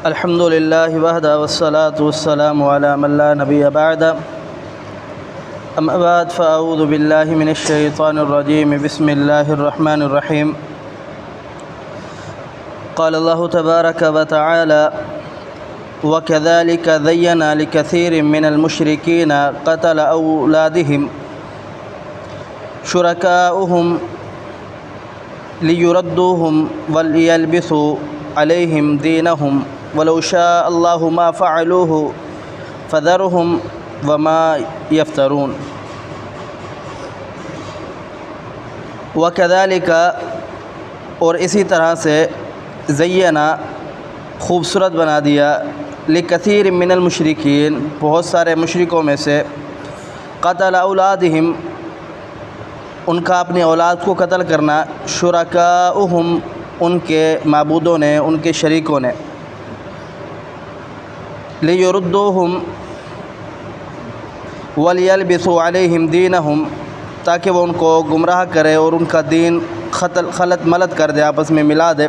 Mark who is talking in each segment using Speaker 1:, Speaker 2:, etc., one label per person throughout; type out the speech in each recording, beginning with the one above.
Speaker 1: الحمد لله وحده والصلاة والسلام على من لا نبي بعد. أما بعد فأعوذ بالله من الشيطان الرجيم. بسم الله الرحمن الرحيم. قال الله تبارك وتعالى: وكذلك زينا لكثير من المشركين قتل أولادهم شركاؤهم ليردوهم وليلبسوا عليهم دينهم ولو شاء الله ما فعلوه فذرهم وما يفترون. وكذلك، اور اسی طرح سے، زینا خوبصورت بنا دیا، لکثیر من المشرکین بہت سارے مشرکوں میں سے، قتل اولادہم ان کا اپنی اولاد کو قتل کرنا، شرکاؤہم ان کے معبودوں نے، ان کے شریکوں نے، لیردوہم ولیلبسوا علیہم دینہم تاکہ وہ ان کو گمراہ کرے اور ان کا دین خلط ملط کر دے، آپس میں ملا دے.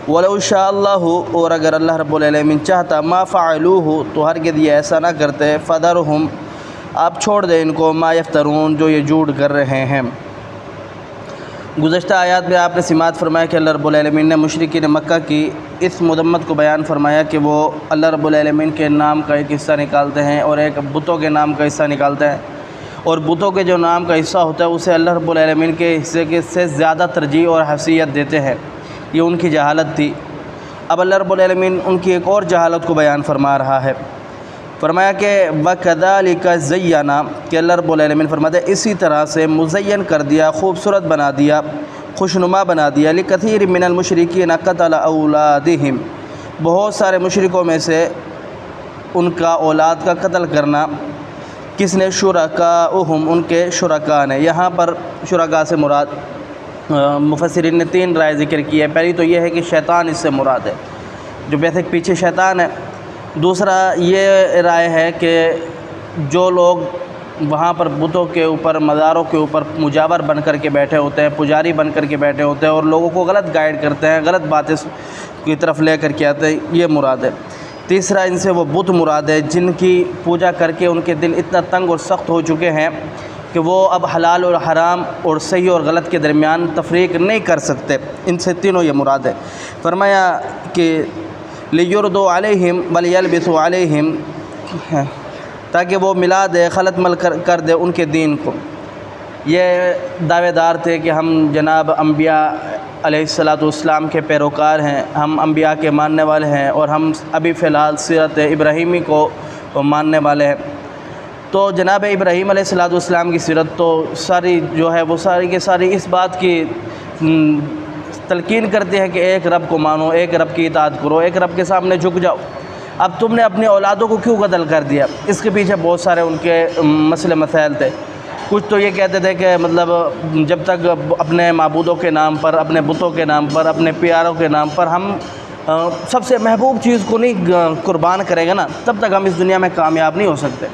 Speaker 1: ولو شاء اللہ، اور اگر اللہ رب العالمین چاہتا، ما فعلوہ تو ہرگز یہ ایسا نہ کرتے، فذرہم آپ چھوڑ دیں ان کو، ما یفترون جو یہ جھوٹ کر رہے ہیں. گزشتہ آیات میں آپ نے سماعت فرمایا کہ اللہ رب العالمین نے مشرکین مکہ کی اس مذمت کو بیان فرمایا کہ وہ اللہ رب العالمین کے نام کا ایک حصہ نکالتے ہیں اور ایک بتوں کے نام کا حصہ نکالتے ہیں، اور بتوں کے جو نام کا حصہ ہوتا ہے اسے اللہ رب العالمین کے حصے کے سے زیادہ ترجیح اور حیثیت دیتے ہیں. یہ ان کی جہالت تھی. اب اللہ رب العالمین ان کی ایک اور جہالت کو بیان فرما رہا ہے. فرمایا کہ وَكَذَلِكَ زَيَّنَا، کہ اللہ رب العالمین فرماتے ہیں اسی طرح سے مزین کر دیا، خوبصورت بنا دیا، خوشنما بنا دیا، لِكَثِيرٍ مِّنَ الْمُشْرِكِينَ قَتَلَ أَوْلَادِهِمْ بہت سارے مشرکوں میں سے ان کا اولاد کا قتل کرنا. کس نے؟ شرکاؤہم ان کے شرکاء نے. یہاں پر شرکاء سے مراد مفسرین نے تین رائے ذکر کی ہے. پہلی تو یہ ہے کہ شیطان اس سے مراد ہے، جو بیسک پیچھے شیطان ہے. دوسرا یہ رائے ہے کہ جو لوگ وہاں پر بتوں کے اوپر، مزاروں کے اوپر مجاور بن کر کے بیٹھے ہوتے ہیں، پجاری بن کر کے بیٹھے ہوتے ہیں اور لوگوں کو غلط گائیڈ کرتے ہیں، غلط باتیں کی طرف لے کر کے آتے ہیں، یہ مراد ہے. تیسرا ان سے وہ بت مراد ہے جن کی پوجا کر کے ان کے دل اتنا تنگ اور سخت ہو چکے ہیں کہ وہ اب حلال اور حرام اور صحیح اور غلط کے درمیان تفریق نہیں کر سکتے. ان سے تینوں یہ مراد ہے. فرمایا کہ لیردوا علیہم ولیلبسوا علیہم، تاکہ وہ ملا دے، خلط مل کر دے ان کے دین کو. یہ دعوے دار تھے کہ ہم جناب انبیاء علیہ السلام کے پیروکار ہیں، ہم انبیاء کے ماننے والے ہیں، اور ہم ابھی فی الحال سیرت ابراہیمی کو ماننے والے ہیں. تو جناب ابراہیم علیہ السلام کی سیرت تو ساری جو ہے وہ ساری کی ساری اس بات کی تلقین کرتے ہیں کہ ایک رب کو مانو، ایک رب کی اطاعت کرو، ایک رب کے سامنے جھک جاؤ. اب تم نے اپنی اولادوں کو کیوں قتل کر دیا؟ اس کے پیچھے بہت سارے ان کے مسئلے مسائل تھے. کچھ تو یہ کہتے تھے کہ مطلب جب تک اپنے معبودوں کے نام پر، اپنے بتوں کے نام پر، اپنے پیاروں کے نام پر ہم سب سے محبوب چیز کو نہیں قربان کرے گا نا، تب تک ہم اس دنیا میں کامیاب نہیں ہو سکتے.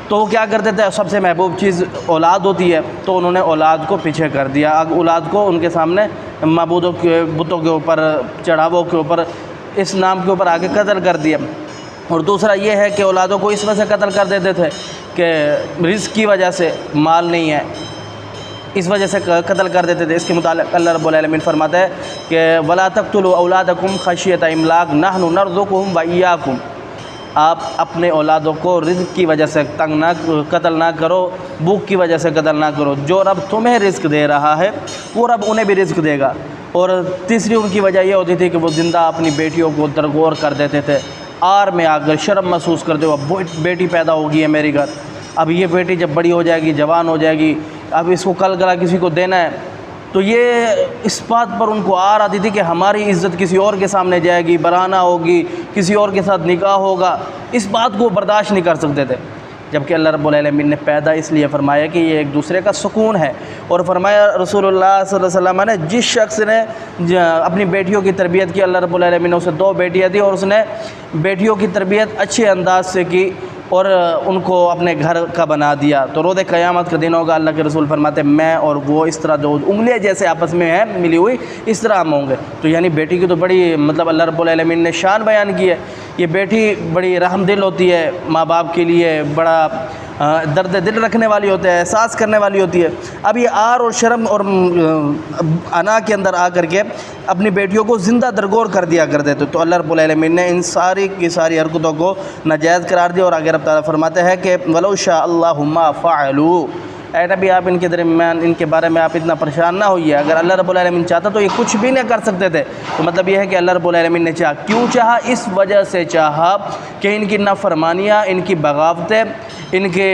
Speaker 1: تو وہ کیا کرتے تھے؟ سب سے محبوب چیز اولاد ہوتی ہے، تو انہوں نے اولاد کو پیچھے کر دیا. اب اولاد کو ان کے سامنے معبودوں کے، بتوں کے اوپر، چڑھاووں کے اوپر، اس نام کے اوپر آگے قتل کر دیا. اور دوسرا یہ ہے کہ اولادوں کو اس وجہ سے قتل کر دیتے تھے کہ رزق کی وجہ سے، مال نہیں ہے اس وجہ سے قتل کر دیتے تھے. اس کے متعلق اللہ رب العالمین فرماتا ہے کہ وَلَا تَقْتُلُوا أَوْلَادَكُمْ خَشْيَةَ إِمْلَاقٍ نَحْنُ نَرْزُقُهُمْ وَإِيَّاكُمْ. آپ اپنے اولادوں کو رزق کی وجہ سے قتل نہ کرو، بھوک کی وجہ سے قتل نہ کرو. جو رب تمہیں رزق دے رہا ہے وہ رب انہیں بھی رزق دے گا. اور تیسری ان کی وجہ یہ ہوتی تھی کہ وہ زندہ اپنی بیٹیوں کو درگور کر دیتے تھے. آر میں آ کر شرم محسوس کرتے ہو، اب بیٹی پیدا ہوگی ہے میری گھر، اب یہ بیٹی جب بڑی ہو جائے گی، جوان ہو جائے گی، اب اس کو کل گلا کسی کو دینا ہے. تو یہ اس بات پر ان کو آر آتی تھی کہ ہماری عزت کسی اور کے سامنے جائے گی، برہنہ ہوگی، کسی اور کے ساتھ نکاح ہوگا. اس بات کو برداشت نہیں کر سکتے تھے. جبکہ اللہ رب العالمین نے پیدا اس لیے فرمایا کہ یہ ایک دوسرے کا سکون ہے. اور فرمایا رسول اللہ صلی اللہ علیہ وسلم نے جس شخص نے اپنی بیٹیوں کی تربیت کی، اللہ رب العالمین نے اسے 2 بیٹیاں دی، اور اس نے بیٹیوں کی تربیت اچھے انداز سے کی، اور ان کو اپنے گھر کا بنا دیا، تو روز قیامت کا دن ہوگا، اللہ کے رسول فرماتے ہیں میں اور وہ اس طرح دو انگلیاں جیسے آپس میں ہیں ملی ہوئی، اس طرح ہم ہوں گے۔ تو یعنی بیٹی کی تو بڑی مطلب اللہ رب العالمین نے شان بیان کی ہے۔ یہ بیٹی بڑی رحم دل ہوتی ہے، ماں باپ کے لیے بڑا درد دل رکھنے والی ہوتی ہے، احساس کرنے والی ہوتی ہے۔ اب یہ آر اور شرم اور انا کے اندر آ کر کے اپنی بیٹیوں کو زندہ درگور کر دیا کرتے تھے، تو اللہ رب العالمین نے ان ساری کی ساری حرکتوں کو ناجائز قرار دیا۔ اور آگے رب تعالیٰ فرماتے ہیں کہ وَلَوْ شَاءَ اللَّهُ مَا فَعَلُوا، اے نبی آپ ان کے درمیان ان کے بارے میں آپ اتنا پریشان نہ ہوئیے، اگر اللہ رب العالمین چاہتا تو یہ کچھ بھی نہ کر سکتے تھے۔ تو مطلب یہ ہے کہ اللہ رب العالمین نے چاہا، کیوں چاہا؟ اس وجہ سے چاہا کہ ان کی نافرمانیاں، ان کی بغاوتیں، ان کے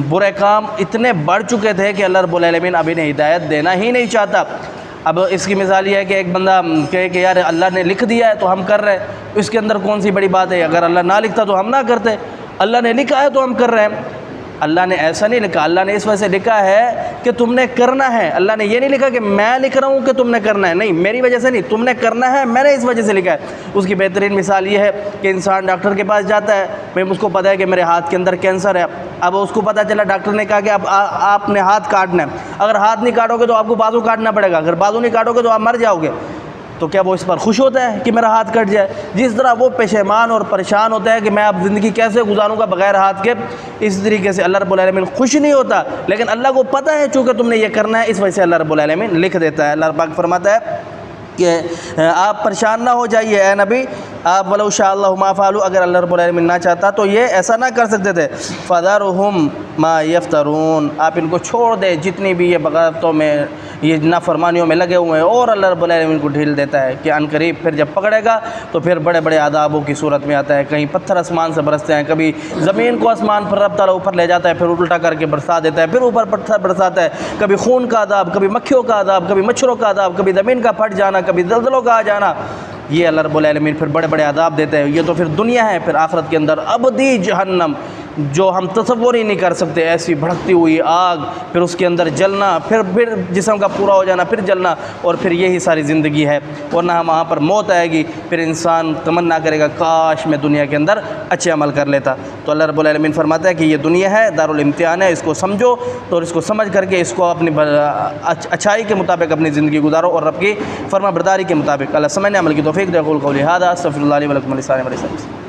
Speaker 1: برے کام اتنے بڑھ چکے تھے کہ اللہ رب العالمین اب انہیں ہدایت دینا ہی نہیں چاہتا۔ اب اس کی مثال یہ ہے کہ ایک بندہ کہے کہ یار اللہ نے لکھ دیا ہے تو ہم کر رہے ہیں، اس کے اندر کون سی بڑی بات ہے؟ اگر اللہ نہ لکھتا تو ہم نہ کرتے، اللہ نے لکھا ہے تو ہم کر رہے ہیں۔ اللہ نے ایسا نہیں لکھا، اللہ نے اس وجہ سے لکھا ہے کہ تم نے کرنا ہے۔ اللہ نے یہ نہیں لکھا کہ میں لکھ رہا ہوں کہ تم نے کرنا ہے، نہیں، میری وجہ سے نہیں، تم نے کرنا ہے، میں نے اس وجہ سے لکھا ہے۔ اس کی بہترین مثال یہ ہے کہ انسان ڈاکٹر کے پاس جاتا ہے، بھائی اس کو پتہ ہے کہ میرے ہاتھ کے اندر کینسر ہے، اب اس کو پتہ چلا ڈاکٹر نے کہا کہ اب آپ نے ہاتھ کاٹنا ہے، اگر ہاتھ نہیں کاٹو گے تو آپ کو بازو کاٹنا پڑے گا، اگر بازو نہیں کاٹو گے تو آپ مر جاؤ گے، تو کیا وہ اس پر خوش ہوتا ہے کہ میرا ہاتھ کٹ جائے؟ جس طرح وہ پشیمان اور پریشان ہوتا ہے کہ میں اب زندگی کیسے گزاروں گا بغیر ہاتھ کے، اس طریقے سے اللہ رب العالمین خوش نہیں ہوتا، لیکن اللہ کو پتہ ہے چونکہ تم نے یہ کرنا ہے، اس وجہ سے اللہ رب العالمین لکھ دیتا ہے۔ اللہ پاک فرماتا ہے کہ آپ پریشان نہ ہو جائیے اے نبی، آپ وَلَوْ شَاءَ اللَّهُ مَا فَعَلُوا، اگر اللہ رب العالمین نہ چاہتا تو یہ ایسا نہ کر سکتے تھے۔ فَذَرْهُمْ مَا يَفْتَرُونَ، آپ ان کو چھوڑ دیں جتنی بھی یہ بغاوتوں میں، یہ نافرمانیوں میں لگے ہوئے ہیں، اور اللہ رب العالمین کو ڈھیل دیتا ہے کہ ان قریب پھر جب پکڑے گا تو پھر بڑے بڑے عذابوں کی صورت میں آتا ہے، کہیں پتھر آسمان سے برستے ہیں، کبھی زمین کو آسمان پر رب تعالیٰ اوپر لے جاتا ہے، پھر الٹا کر کے برسا دیتا ہے، پھر اوپر پتھر برساتا ہے، کبھی خون کا عذاب، کبھی مکھیوں کا عذاب، کبھی مچھروں کا عذاب، کبھی زمین کا پھٹ جانا، کبھی زلزلوں کا آ جانا، یہ اللہ رب العالمین پھر بڑے بڑے عذاب دیتے ہیں۔ یہ تو پھر دنیا ہے، پھر آخرت کے اندر ابدی جہنم، جو ہم تصور ہی نہیں کر سکتے، ایسی بھڑکتی ہوئی آگ، پھر اس کے اندر جلنا، پھر جسم کا پورا ہو جانا، پھر جلنا، اور پھر یہی ساری زندگی ہے، ورنہ وہاں پر موت آئے گی، پھر انسان تمنا کرے گا کاش میں دنیا کے اندر اچھے عمل کر لیتا۔ تو اللہ رب العالمین فرماتا ہے کہ یہ دنیا ہے، دارالامتحان ہے، اس کو سمجھو، تو اس کو سمجھ کر کے اس کو اپنی اچھائی کے مطابق اپنی زندگی گزارو، اور رب کی فرما برداری کے مطابق اللہ سمجھنے عمل کی توفیق دے۔ اقول قولی ھذا استغفر اللہ لی ولکم ولسائر المسلمین۔